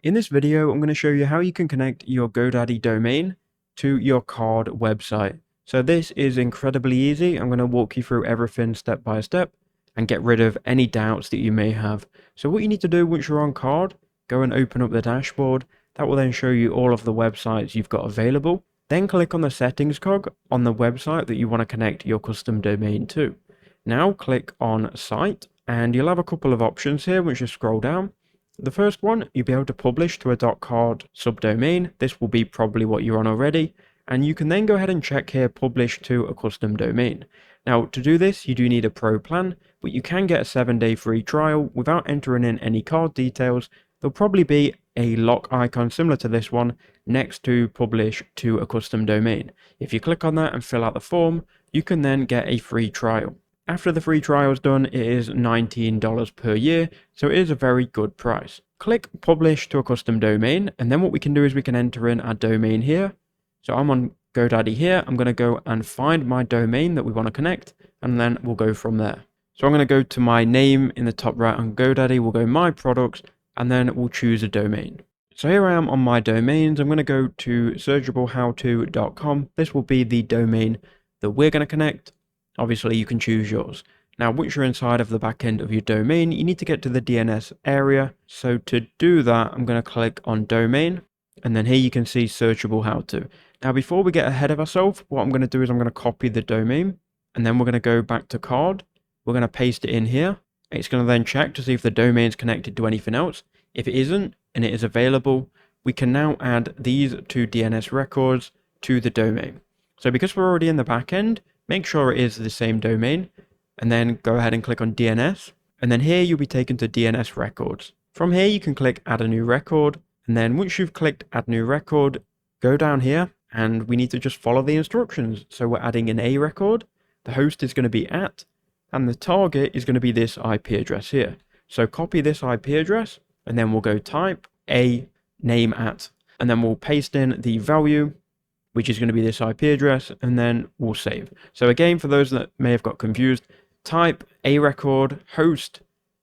In this video, I'm going to show you how you can connect your GoDaddy domain to your card website. So this is incredibly easy. I'm going to walk you through everything step by step and get rid of any doubts that you may have. So what you need to do once you're on card, go and open up the dashboard. That will then show you all of the websites you've got available. Then click on the settings cog on the website that you want to connect your custom domain to. Now click on site and you'll have a couple of options here once you scroll down. The first one, you'll be able to publish to a .card subdomain. This will be probably what you're on already. And you can then go ahead and check here, publish to a custom domain. Now, to do this, you do need a pro plan, but you can get a 7-day free trial without entering in any card details. There'll probably be a lock icon similar to this one next to publish to a custom domain. If you click on that and fill out the form, you can then get a free trial. After the free trial is done, it is $19 per year, so it is a very good price. Click publish to a custom domain, and then what we can do is we can enter in our domain here. So I'm on GoDaddy here. I'm going to go and find my domain that we want to connect, and then we'll go from there. So I'm going to go to my name in the top right on GoDaddy. We'll go my products, and then we'll choose a domain. So here I am on my domains. I'm going to go to searchablehowto.com. This will be the domain that we're going to connect. Obviously, you can choose yours. Now, once you're inside of the back end of your domain, you need to get to the DNS area. So to do that, I'm going to click on domain, and then here you can see searchable how to. Now, before we get ahead of ourselves, what I'm going to do is I'm going to copy the domain, and then we're going to go back to card. We're going to paste it in here. It's going to then check to see if the domain is connected to anything else. If it isn't, and it is available, we can now add these two DNS records to the domain. So because we're already in the back end, make sure it is the same domain, and then go ahead and click on DNS. And then here you'll be taken to DNS records. From here, you can click add a new record. And then once you've clicked add new record, go down here and we need to just follow the instructions. So we're adding an A record. The host is going to be @ and the target is going to be this IP address here. So copy this IP address and then we'll go type a name @ and then we'll paste in the value, which is going to be this IP address, and then we'll save. So again, for those that may have got confused, type a record host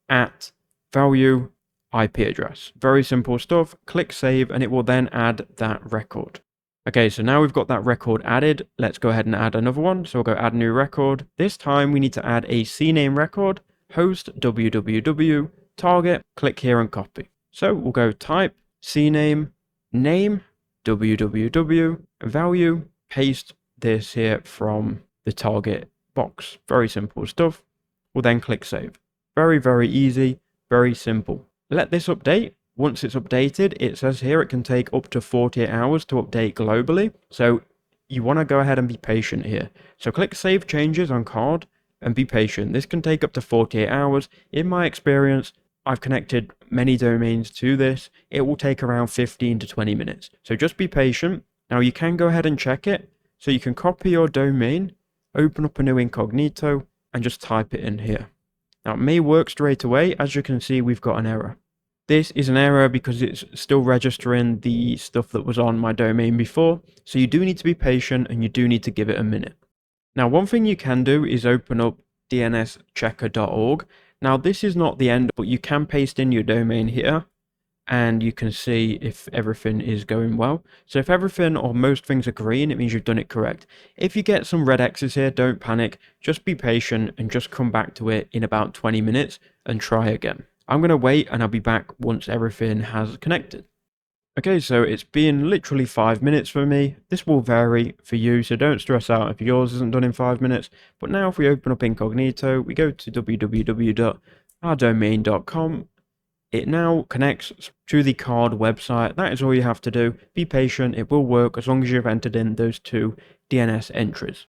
@ value IP address. Very simple stuff. Click save and it will then add that record. Okay, so now we've got that record added. Let's go ahead and add another one. So we'll go add new record. This time we need to add a CNAME record, host www, target, click here and copy. So we'll go type CNAME, name, www, value, paste this here from the target box. Very simple stuff. We'll then click save. Very, very easy, very simple. Let this update. Once it's updated, it says here it can take up to 48 hours to update globally. So you want to go ahead and be patient here. So click save changes on card and be patient. This can take up to 48 hours. In my experience, I've connected many domains to this. It will take around 15 to 20 minutes. So just be patient. Now you can go ahead and check it. So you can copy your domain, open up a new incognito, and just type it in here. Now it may work straight away. As you can see, we've got an error. This is an error because it's still registering the stuff that was on my domain before. So you do need to be patient and you do need to give it a minute. Now, one thing you can do is open up dnschecker.org. Now, this is not the end, but you can paste in your domain here and you can see if everything is going well. So if everything or most things are green, it means you've done it correct. If you get some red X's here, don't panic. Just be patient and just come back to it in about 20 minutes and try again. I'm going to wait and I'll be back once everything has connected. Okay, so it's been literally 5 minutes for me. This will vary for you, so don't stress out if yours isn't done in 5 minutes. But now if we open up incognito, we go to www.ourdomain.com. It now connects to the card website. That is all you have to do. Be patient, it will work as long as you've entered in those two DNS entries.